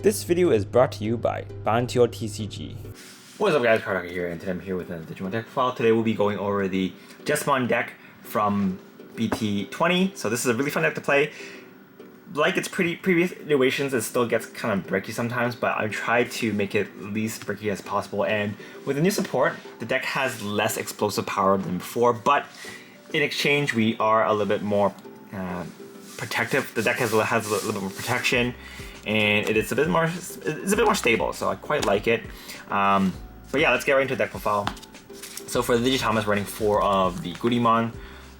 This video is brought to you by Bantio TCG. What is up guys, Cardaka here, and today I'm here with another Digimon deck file. Today we'll be going over the Jesmon deck from BT-20. So this is a really fun deck to play. Like its previous iterations, it still gets kind of bricky sometimes, but I tried to make it least bricky as possible. And with the new support, the deck has less explosive power than before, but in exchange we are a little bit more protective. The deck has a little bit more protection, and it's a bit more stable, so I quite like it. But yeah, let's get right into the deck profile. So for the Tamers, running 4 of the Digimon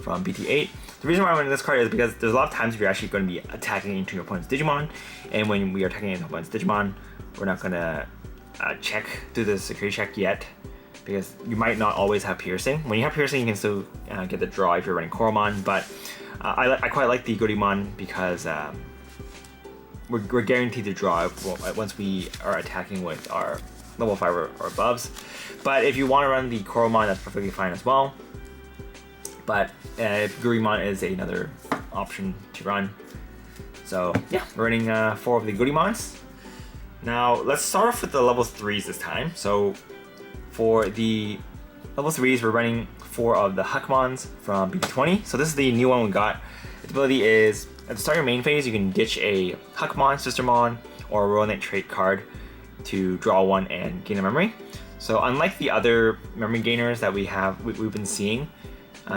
from BT-8. The reason why I'm running this card is because there's a lot of times you're actually going to be attacking into your opponent's Digimon, and when we are attacking into opponent's Digimon, we're not going to do the security check yet, because you might not always have piercing. When you have piercing, you can still get the draw if you're running Koromon, but I quite like the Digimon because we're guaranteed to draw once we are attacking with our level 5 or aboves. But if you want to run the Koromon, that's perfectly fine as well. But Digimon is another option to run. So yeah, we're running 4 of the Digimons. Now let's start off with the level 3s this time. So for the level 3s, we're running 4 of the Huckmons from BT-20. So this is the new one we got. Its ability is, at the start of your main phase, you can ditch a Huckmon, Sistermon, or a Royal Knight trait card to draw 1 and gain a memory. So unlike the other memory gainers that we've been seeing,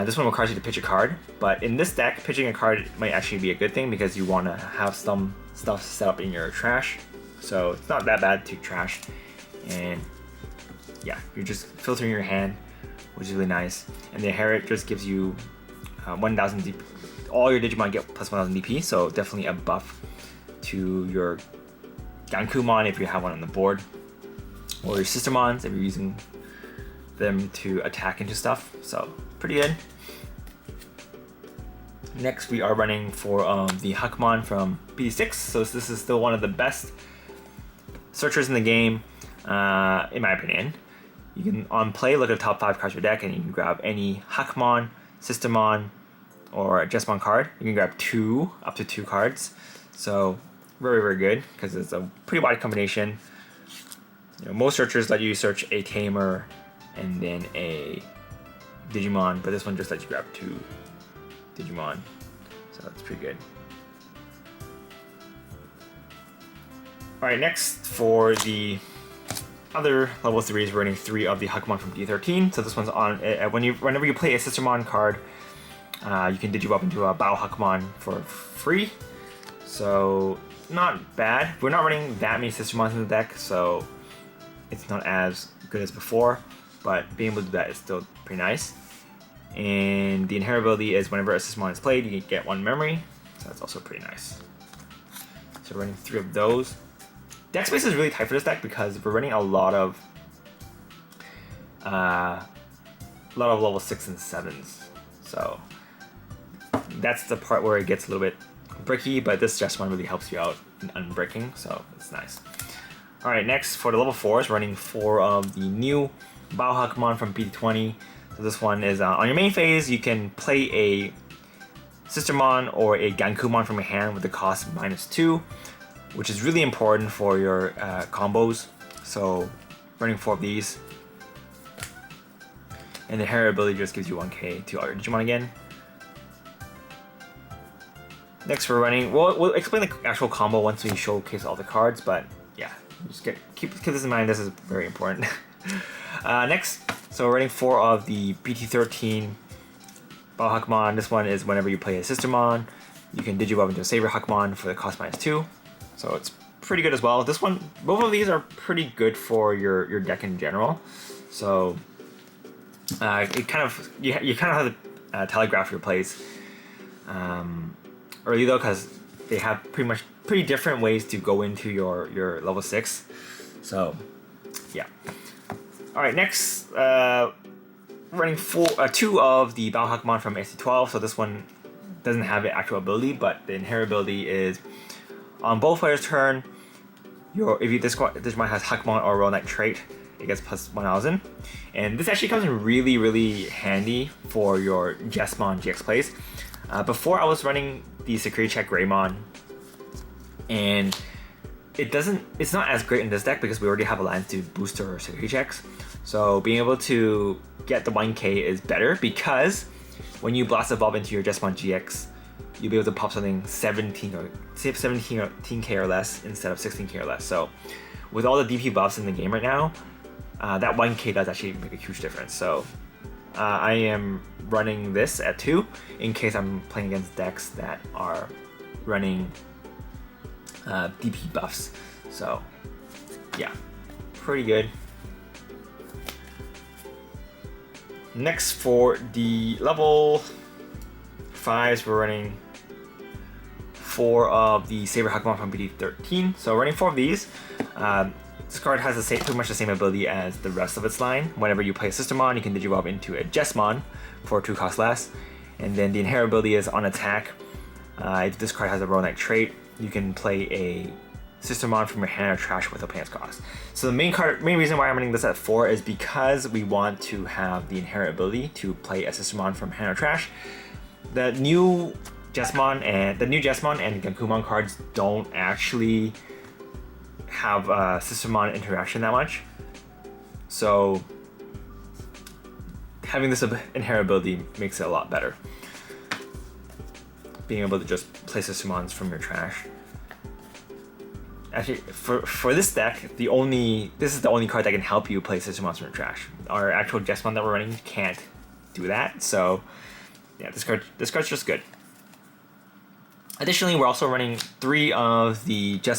this one requires you to pitch a card. But in this deck, pitching a card might actually be a good thing because you want to have some stuff set up in your trash. So it's not that bad to trash. And yeah, you're just filtering your hand, which is really nice. And the inherit just gives you 1000 DP. All your Digimon get plus 1000 DP, so definitely a buff to your Gankumon if you have one on the board, or your Sistermons if you're using them to attack into stuff. So pretty good. Next, we are running 4 of the Huckmon from BT-6. So this is still one of the best searchers in the game, in my opinion. You can, on play, look at the top 5 cards of your deck, and you can grab any Huckmon, Sistermon, or a Jesmon card. You can grab up to 2 cards. So very, very good, because it's a pretty wide combination. You know, most searchers let you search a Tamer and then a Digimon, but this one just lets you grab 2 Digimon. So that's pretty good. Alright, next for the other level 3s, we're running 3 of the Huckmon from D13. So this one's on, whenever you play a Sistermon card, you can Digivolve into a Bao Huckmon for free. So not bad. We're not running that many Sistermons in the deck, so it's not as good as before, but being able to do that is still pretty nice. And the inheritability is whenever a Sistermon is played, you can get 1 memory, so that's also pretty nice. So we're running 3 of those. Deck space is really tight for this deck because we're running a lot of level 6 and 7s. So that's the part where it gets a little bit bricky, but this Jesmon really helps you out in unbricking, so it's nice. Alright, next for the level 4s, running 4 of the new Bao Huckmon from BT-20. So this one is on your main phase, you can play a Sistermon or a Gankumon from your hand with the cost -2, which is really important for your combos. So running 4 of these. And the inherit ability just gives you 1k to all your Digimon again. Next we're running, we'll explain the actual combo once we showcase all the cards, but yeah, just keep this in mind, this is very important. Next, so we're running 4 of the BT-13 Bao Huckmon. This one is whenever you play a Sistermon, you can Digivolve into a Saber Huckmon for the cost -2. So it's pretty good as well. This one, both of these are pretty good for your deck in general. So it kind of you kind of have to telegraph your plays early though, because they have pretty different ways to go into your level 6. So yeah. All right, next running 2 of the Bao Huckmon from SC12. So this one doesn't have an actual ability, but the inherent ability is on both players' turn, if this Digimon has Huckmon or Royal Knight trait, it gets plus 1000. And this actually comes in really, really handy for your Jesmon GX plays. Before I was running the security check Greymon, and it's not as great in this deck because we already have Alliance to boost our security checks. So being able to get the 1k is better because when you blast evolve into your Jesmon GX, you'll be able to pop something 17k or less instead of 16k or less. So with all the DP buffs in the game right now, that 1k does actually make a huge difference. So I am running this at 2 in case I'm playing against decks that are running DP buffs. So yeah, pretty good. Next for the level 5s, we're running 4 of the Saber Hakmon from BT-20. So running 4 of these. This card has pretty much the same ability as the rest of its line. Whenever you play a Sistermon, you can Digivolve into a Jesmon for 2 cost less. And then the inherent ability is on attack. If this card has a Royal Knight trait, you can play a Sistermon from your hand or trash with a opponent's cost. So the main reason why I'm running this at 4 is because we want to have the inherent ability to play a Sistermon from hand or trash. The new Jesmon and Gankumon cards don't actually have Sistermon interaction that much. So having this inherent ability makes it a lot better. Being able to just play Sistermons from your trash. Actually, for this deck, this is the only card that can help you play Sistermons from your trash. Our actual Jesmon that we're running can't do that. So yeah, this card's just good. Additionally, we're also running 3 of the the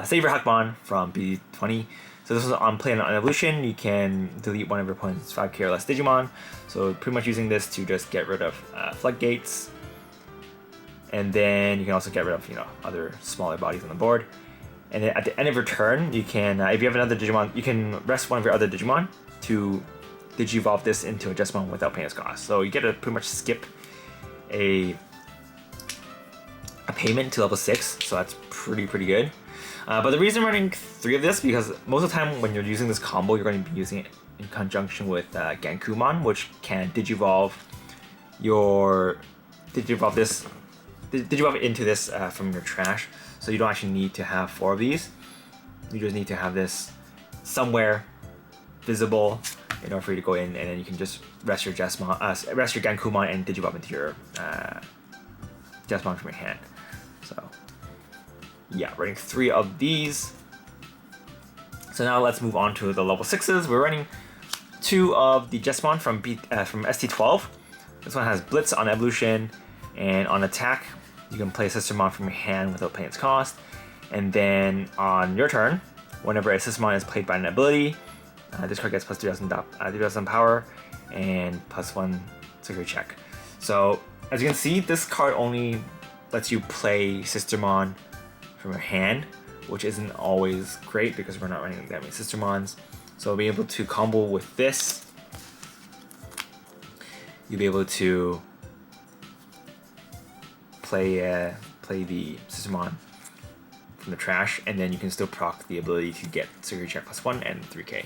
Saber Hakmon from BT-20. So this is on play on evolution. You can delete one of your opponent's 5k or less Digimon. So pretty much using this to just get rid of floodgates. And then you can also get rid of other smaller bodies on the board. And then at the end of your turn, you can if you have another Digimon, you can rest one of your other Digimon to Digivolve this into a Jesmon without paying its cost. So you get to pretty much skip a payment to level 6, so that's pretty good. But the reason I'm running 3 of this because most of the time when you're using this combo, you're going to be using it in conjunction with Gankumon, which can Digivolve into this from your trash. So you don't actually need to have 4 of these. You just need to have this somewhere visible in order for you to go in, and then you can just rest your Gankumon and Digivolve into your Jesmon from your hand. So yeah, running 3 of these. So now let's move on to the level 6s. We're running 2 of the Jesmon from ST12. This one has Blitz on evolution, and on attack, you can play a Sistermon from your hand without paying its cost. And then on your turn, whenever a Sistermon is played by an ability, this card gets plus 2,000 power and plus 1 security check. So as you can see, this card only lets you play Sistermon from your hand, which isn't always great because we're not running that many Sistermons. So being able to combo with this, you'll be able to play the Sistermon from the trash, and then you can still proc the ability to get security check plus 1 and 3k.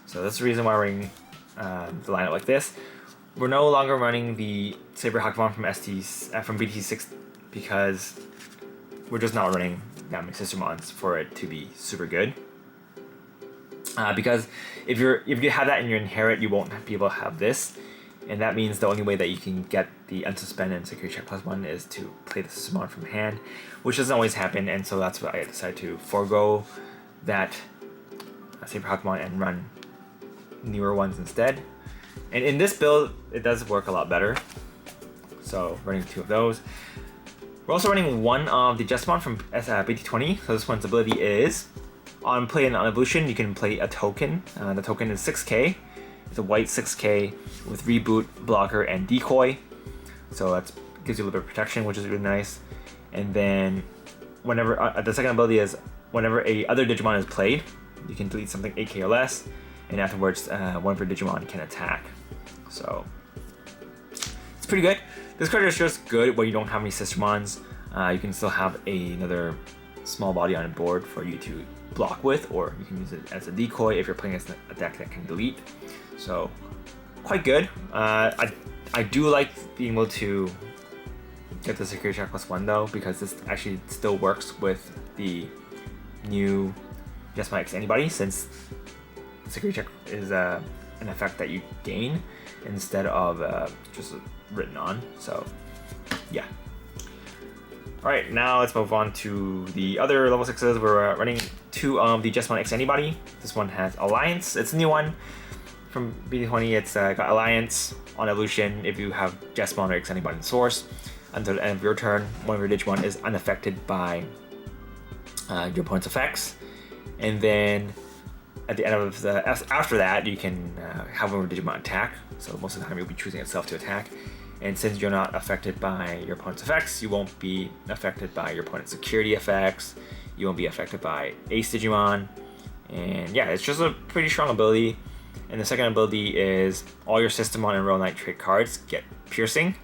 So that's the reason why we're running the lineup like this. We're no longer running the Saber Hakmon from BT6 because we're just not running that many Sistermons for it to be super good. Because if you have that in your inherit, you won't be able to have this, and that means the only way that you can get the unsuspend and security check plus 1 is to play the Sistermon from hand, which doesn't always happen, and so that's why I decided to forego that Saber Hakmon and run newer ones instead. And in this build, it does work a lot better. So running 2 of those. We're also running 1 of the Jesmon from BT-20. So this one's ability is, on play and on evolution, you can play a token. The token is 6k. It's a white 6k with reboot, blocker, and decoy. So that gives you a little bit of protection, which is really nice. And then whenever the second ability is, whenever a other Digimon is played, you can delete something 8k or less, and afterwards one of your Digimon can attack. So it's pretty good. This card is just good when you don't have any Sistermons. You can still have another small body on the board for you to block with, or you can use it as a decoy if you're playing against a deck that can delete. So quite good. I do like being able to get the security check +1 though, because this actually still works with the new Jesmon X Anybody, since the security check is an effect that you gain instead of just written on. So yeah. Alright, now let's move on to the other level 6s. We're running 2 of the Jesmon X Anybody. This one has Alliance. It's a new one from BT-20. It's got Alliance on evolution. If you have Jesmon or X Anybody in source, until the end of your turn, one of your Digimon is unaffected by your opponent's effects. And then at the end of after that, you can have one of your Digimon attack. So most of the time you'll be choosing itself to attack. And since you're not affected by your opponent's effects, you won't be affected by your opponent's security effects. You won't be affected by Ace Digimon. And yeah, it's just a pretty strong ability. And the second ability is all your Sistermon and Royal Knight trait cards get piercing.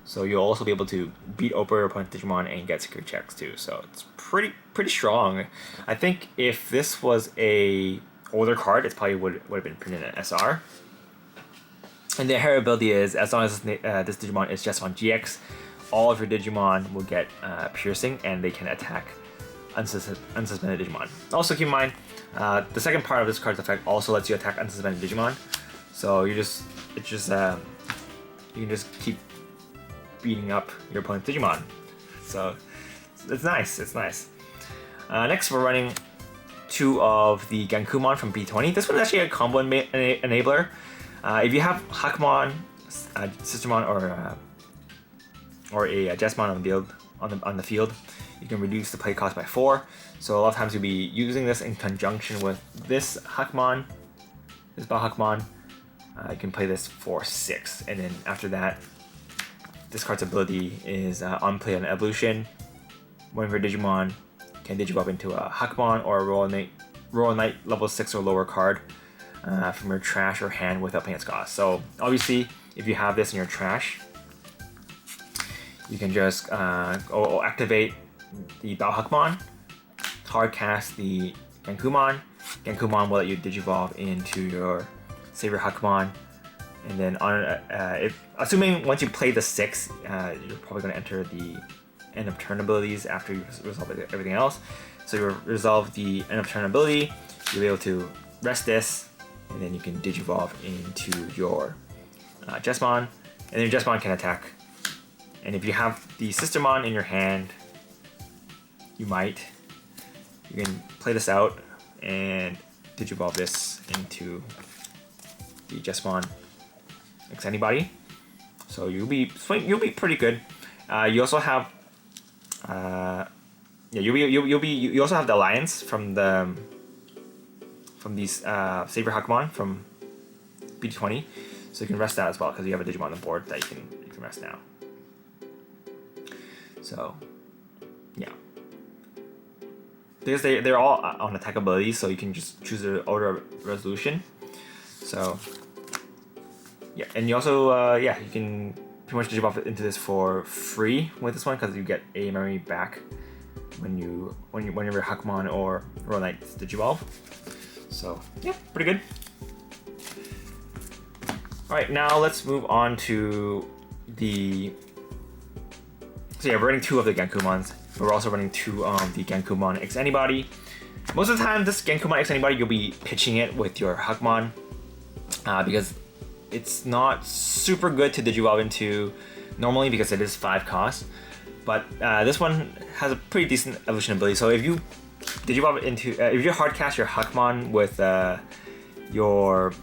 So you'll also be able to beat over your opponent's Digimon and get security checks too. So it's pretty strong. I think if this was a older card, it probably would have been printed in SR. And the inherent ability is, as long as this Digimon is Jesmon GX, all of your Digimon will get piercing and they can attack unsuspended Digimon. Also keep in mind, the second part of this card's effect also lets you attack unsuspended Digimon. So you can just keep beating up your opponent's Digimon. So it's nice, it's nice. Next we're running 2 of the Gankumon from BT-20. This one is actually a combo enabler. If you have Hakumon, Sistermon, or a Jesmon on the field, you can reduce the play cost by 4. So a lot of times you'll be using this in conjunction with this Hakumon, this Bao Hakumon. You can play this for 6, and then after that, this card's ability is on play on evolution. One of your Digimon can Digivolve into a Hakumon or a Royal Knight level 6 or lower card from your trash or hand without paying its cost. So obviously, if you have this in your trash, you can just go activate the Bao Hakumon, hard cast the Gankumon. Gankumon will let you Digivolve into your Savior Hakumon, and then assuming once you play the 6, you're probably going to enter the end of turn abilities after you resolve everything else. So you resolve the end of turn ability, you'll be able to rest this, and then you can Digivolve into your Jesmon, and then your Jesmon can attack. And if you have the Sistermon in your hand, you can play this out and Digivolve this into the Jesmon X Anybody. So you'll be pretty good. You also have you also have the Alliance from these Savior Hakumon from BT-20, so you can rest that as well because you have a Digimon on the board that you can rest now. So yeah, because they're all on attack abilities, so you can just choose the order of resolution. So yeah, and you also you can pretty much Digivolve into this for free with this one because you get a memory back whenever Hakumon or Royal Knight Digivolve. So yeah, pretty good. All right, now let's move on to the. So yeah, we're running 2 of the Gankumons. We're also running 2 of the Gankumon X Anybody. Most of the time, this Gankumon X Anybody, you'll be pitching it with your Hakumon because it's not super good to Digivolve into normally because it is 5 cost. But this one has a pretty decent evolution ability. So if you Digivolve into, if you hardcast your Hakumon with your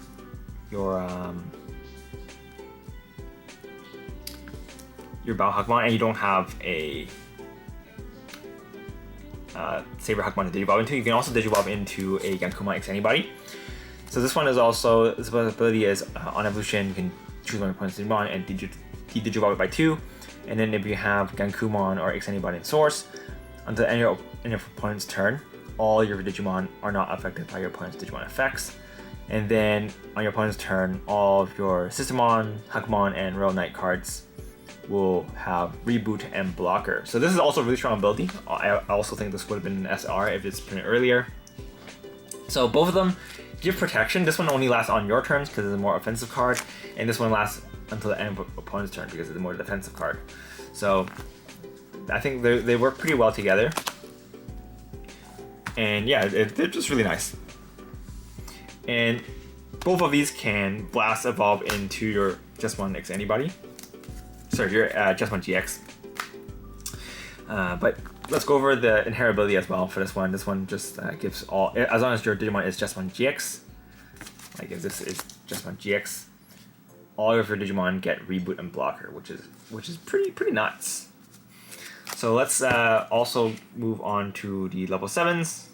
Bao Hakumon and you don't have a Saber Hakumon to Digivolve into, you can also Digivolve into a Gankumon X Anybody. So this one is also, this ability is on evolution, you can choose one of your opponent's Digimon and Digivolve it by 2. And then if you have Gankumon or X Anybody in source, until the end of your opponent's turn, all your Digimon are not affected by your opponent's Digimon effects. And then on your opponent's turn, all of your Sistermon, Hakumon, and Royal Knight cards will have Reboot and Blocker. So this is also a really strong ability. I also think this would have been an SR if it's printed earlier. So both of them give protection. This one only lasts on your turns because it's a more offensive card, and this one lasts until the end of opponent's turn because it's a more defensive card. So I think they work pretty well together. And yeah, they're just really nice. And both of these can blast evolve into your Jesmon X Antibody. Sorry, your Jesmon GX. But let's go over the inheritability as well for this one. This one just gives all, as long as your Digimon is Jesmon GX, like if this is Jesmon GX, all of your Digimon get reboot and blocker, which is pretty nuts. So let's also move on to the level 7s.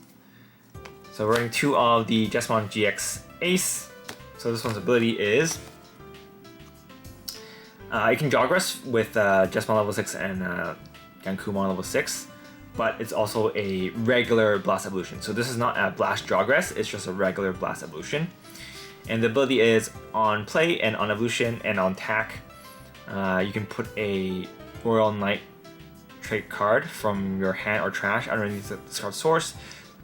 So we're running 2 of the Jesmon GX Ace. So this one's ability is it can Jogress with Jesmon level 6 and Gankumon level 6, but it's also a regular Blast Evolution. So this is not a Blast Jogress, it's just a regular Blast Evolution. And the ability is on play and on evolution and on attack. You can put a Royal Knight trait card from your hand or trash underneath the discard source,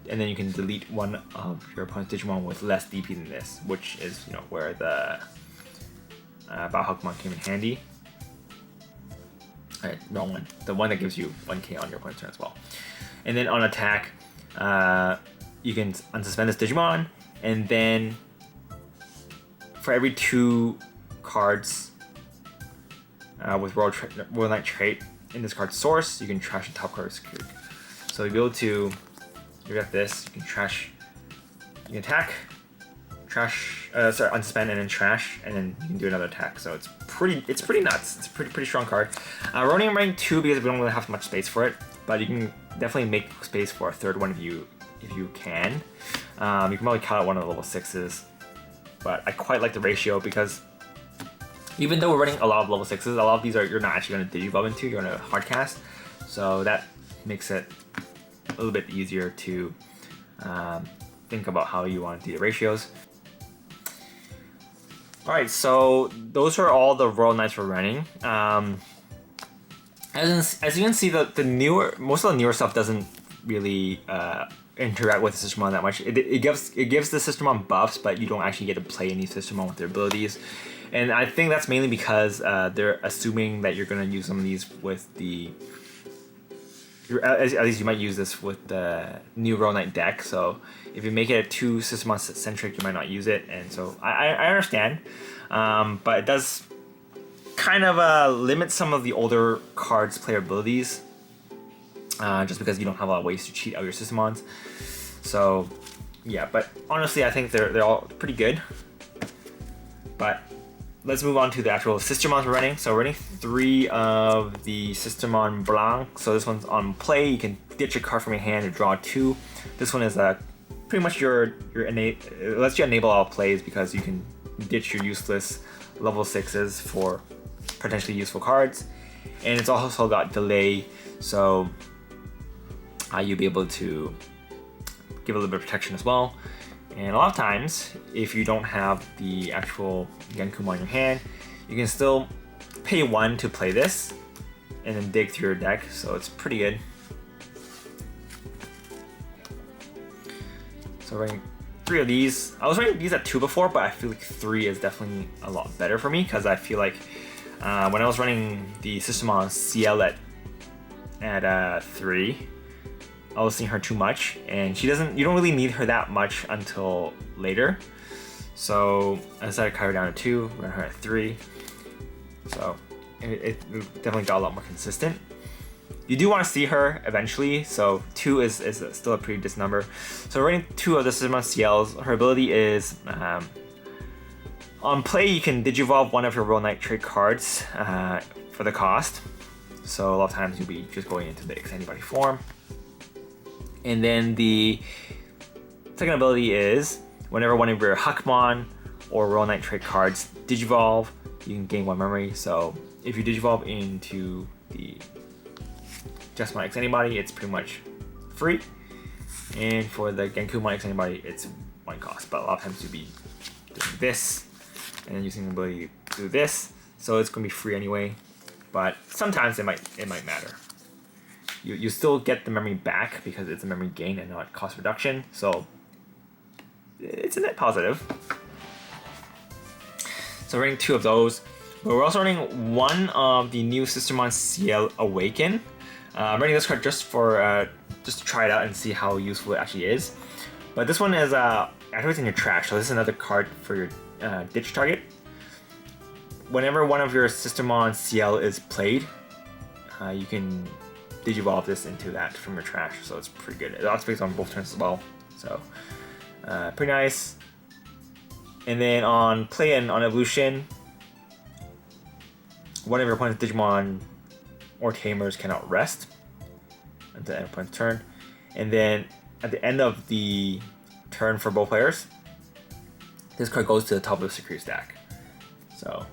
and then you can delete one of your opponent's Digimon with less DP than this, which is, you know, where the Baohawkmon came in handy. Alright, wrong one. The one that gives you 1k on your opponent's turn as well. And then on attack, you can unsuspend this Digimon, and then for every 2 cards with Royal Knight trait in this card's source, you can trash the top card. So you'll be able to, you got this, you can trash, you can attack, trash, unsuspend and then trash, and then you can do another attack. So it's pretty nuts. It's a pretty strong card. We're only running 2 because we don't really have much space for it, but you can definitely make space for a 3rd one if you can. You can probably cut out one of the level 6s, but I quite like the ratio because even though we're running a lot of level 6s, a lot of these you're not actually going to Digivolve into, you're going to hardcast, so that makes it a little bit easier to think about how you want to do the ratios. Alright, so those are all the Royal Knights we're running. As you can see, most of the newer stuff doesn't really interact with the Sistermon that much. It gives the Sistermon buffs, but you don't actually get to play any Sistermon with their abilities. And I think that's mainly because they're assuming that you're going to use some of these with the... At least you might use this with the new Royal Knight deck, so if you make it too Sistermon centric, you might not use it, and so I understand, but it does kind of limit some of the older cards' player abilities, just because you don't have a lot of ways to cheat out your Sistermons. So yeah, but honestly, I think they're all pretty good. But let's move on to the actual Sistermons we're running. So we're running 3 of the Sistermon Blanc. So this one's on play. You can ditch a card from your hand to draw 2. This one is pretty much it lets you enable all plays because you can ditch your useless level 6s for potentially useful cards. And it's also got delay, so you'll be able to give a little bit of protection as well. And a lot of times, if you don't have the actual Gankumon in your hand, you can still pay 1 to play this, and then dig through your deck, so it's pretty good. So we're running 3 of these. I was running these at 2 before, but I feel like 3 is definitely a lot better for me, because I feel like when I was running the Sistermon CL at 3, I was seeing her too much, and you don't really need her that much until later. So I decided to cut her down to 2, run her at 3. So it definitely got a lot more consistent. You do want to see her eventually, so 2 is still a pretty decent number. So we're running 2 of the Sistermon CLs. Her ability is on play, you can Digivolve one of your Royal Knight trait cards for the cost. So a lot of times you'll be just going into the X Antibody form. And then the second ability is whenever one of your Huckmon or Royal Knight trait cards Digivolve, you can gain 1 memory. So if you Digivolve into the Jesmon X Antibody, it's pretty much free. And for the Gankumon X Antibody, it's 1 cost. But a lot of times you'll be doing this and then using the ability to do this. So it's going to be free anyway. But sometimes it might matter. You still get the memory back because it's a memory gain and not cost reduction, so it's a net positive. So we're running 2 of those, but we're also running 1 of the new Sistermon CL Awaken. I'm running this card just for just to try it out and see how useful it actually is. But this one is activates in your trash, so this is another card for your ditch target. Whenever one of your Sistermon CL is played, you can Digivolve this into that from your trash, so it's pretty good. It activates on both turns as well, so pretty nice. And then on play and on evolution, one of your opponent's Digimon or Tamers cannot rest at the end of opponent's turn. And then at the end of the turn for both players, this card goes to the top of the security stack. So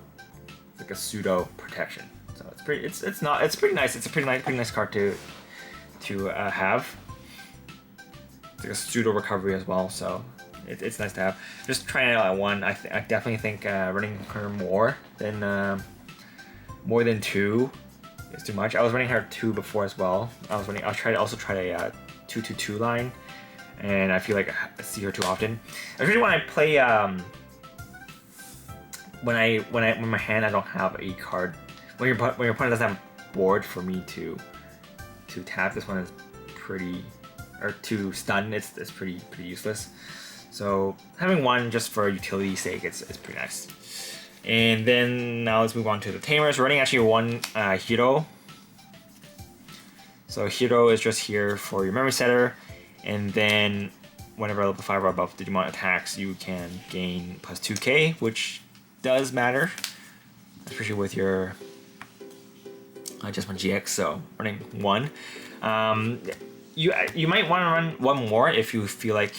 it's like a pseudo protection. So it's pretty. It's pretty nice. It's a pretty nice card to have. It's like a pseudo recovery as well. So it's nice to have. Just trying it out at one. I definitely think running her more than 2 is too much. I was running her 2 before as well. I also tried a 2-2-2 line, and I feel like I see her too often. Especially when I play when my hand I don't have a card. When your opponent doesn't have a board for me to tap, this one is pretty, or to stun. It's pretty useless. So having one just for utility's sake, it's pretty nice. And then now let's move on to the Tamers. We're running actually one hero. So hero is just here for your memory setter, and then whenever level 5 or above Digimon attacks, you can gain plus 2k, which does matter, especially with your Jesmon GX. So running 1. You might want to run 1 more if you feel like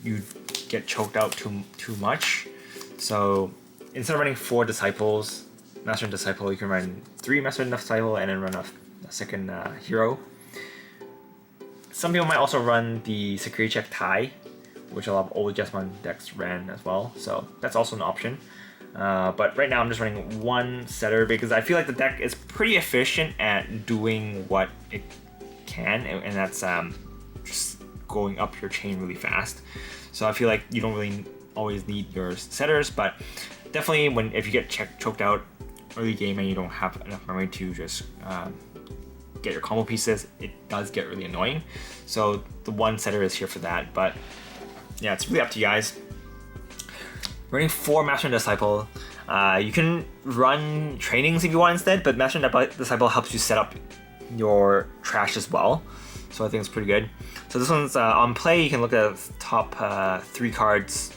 you get choked out too much. So instead of running 4 disciples, Master and Disciple, you can run 3 Master and Disciple and then run a second hero. Some people might also run the security check tie, which a lot of old Jesmon decks ran as well. So that's also an option. But right now I'm just running 1 setter because I feel like the deck is pretty efficient at doing what it can, and that's just going up your chain really fast. So I feel like you don't really always need your setters, but definitely if you get choked out early game and you don't have enough memory to just get your combo pieces, it does get really annoying. So the 1 setter is here for that, but yeah, it's really up to you guys. Running 4 Master and Disciple. You can run trainings if you want instead, but Master and Disciple helps you set up your trash as well. So I think it's pretty good. So this one's on play. You can look at the top 3 cards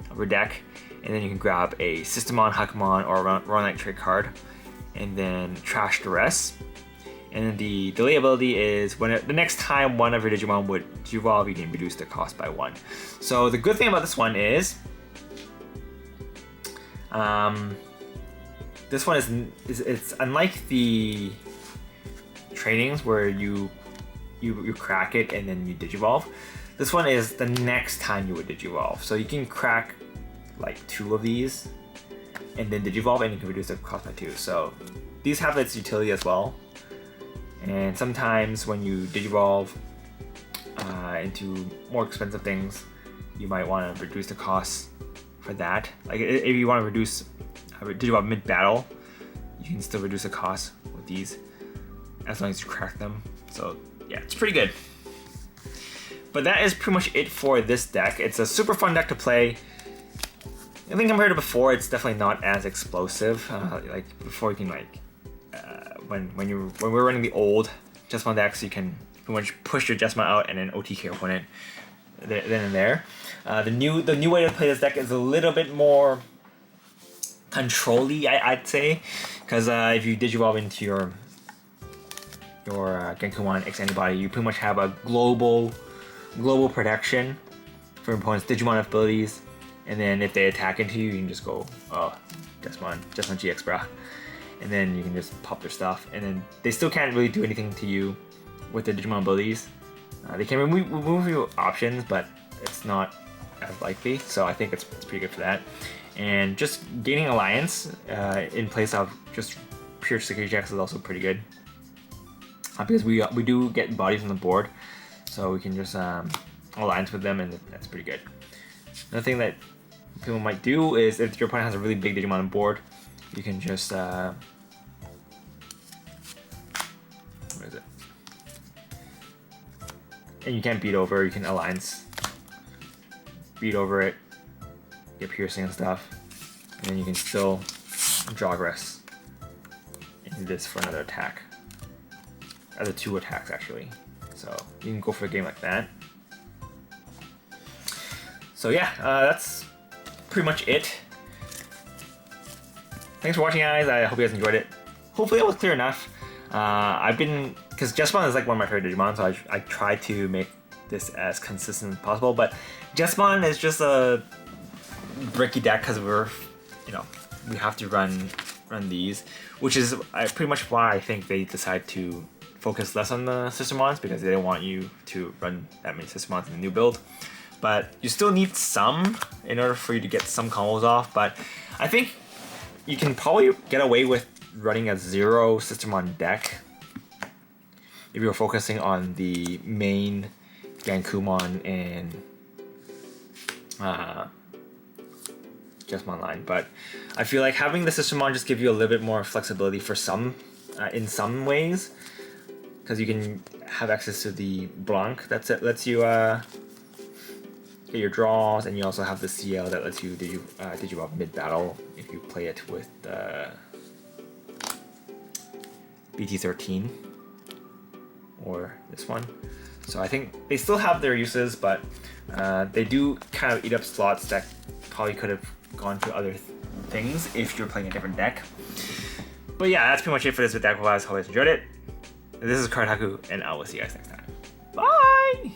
of your deck, and then you can grab a Sistermon, Hakumon, or Royal Knight trade card, and then trash the rest. And then the delay ability is when the next time one of your Digimon would evolve, you can reduce the cost by 1. So the good thing about this one is, this one it's unlike the trainings where you crack it and then you digivolve. This one is the next time you would digivolve. So you can crack like 2 of these and then digivolve, and you can reduce the cost by 2. So these have its utility as well. And sometimes when you digivolve into more expensive things, you might want to reduce the cost for that. Like if you want to reduce digivolve mid-battle, you can still reduce the cost with these as long as you crack them. So yeah, it's pretty good. But that is pretty much it for this deck. It's a super fun deck to play. I think compared to before, it's definitely not as explosive. Like before, you can like when we're running the old Jesmon decks, you can pretty much push your Jesmon out and then OTK your opponent then and there. The new way to play this deck is a little bit more control-y, I'd say, because if you digivolve into your Genkuman X antibody, you pretty much have a global protection for your opponent's Digimon abilities, and then if they attack into you, you can just go, oh, Jesmon GX, brah. And then you can just pop their stuff, and then they still can't really do anything to you with their Digimon abilities. They can remove your options, but it's not as likely, so I think it's pretty good for that. And just gaining alliance in place of just pure security checks is also pretty good, because we do get bodies on the board, so we can just alliance with them, and that's pretty good. Another thing that people might do is if your opponent has a really big Digimon on board, you can just And you can't beat over, you can alliance. Beat over it, get piercing and stuff. And then you can still Jogress into this for another attack. Other 2 attacks actually. So you can go for a game like that. So yeah, that's pretty much it. Thanks for watching, guys. I hope you guys enjoyed it. Hopefully it was clear enough. Because Jesmon is like one of my favorite Digimon, so I try to make this as consistent as possible. But Jesmon is just a bricky deck because we have to run these, which is pretty much why I think they decide to focus less on the Sistermons, because they don't want you to run that many Sistermons in the new build. But you still need some in order for you to get some combos off. But I think you can probably get away with running a 0 Sistermon deck if you're focusing on the main Gankumon and Jesmon line. But I feel like having the Sistermon just gives you a little bit more flexibility for some, in some ways, because you can have access to the Blanc that lets you get your draws, and you also have the CL that lets you Digivolve mid-battle if you play it with BT-13 or this one. So I think they still have their uses, but they do kind of eat up slots that probably could have gone to other things if you're playing a different deck. But yeah, that's pretty much it for this with Deck. Hope you guys enjoyed it. This is Card Haku, and I will see you guys next time. Bye!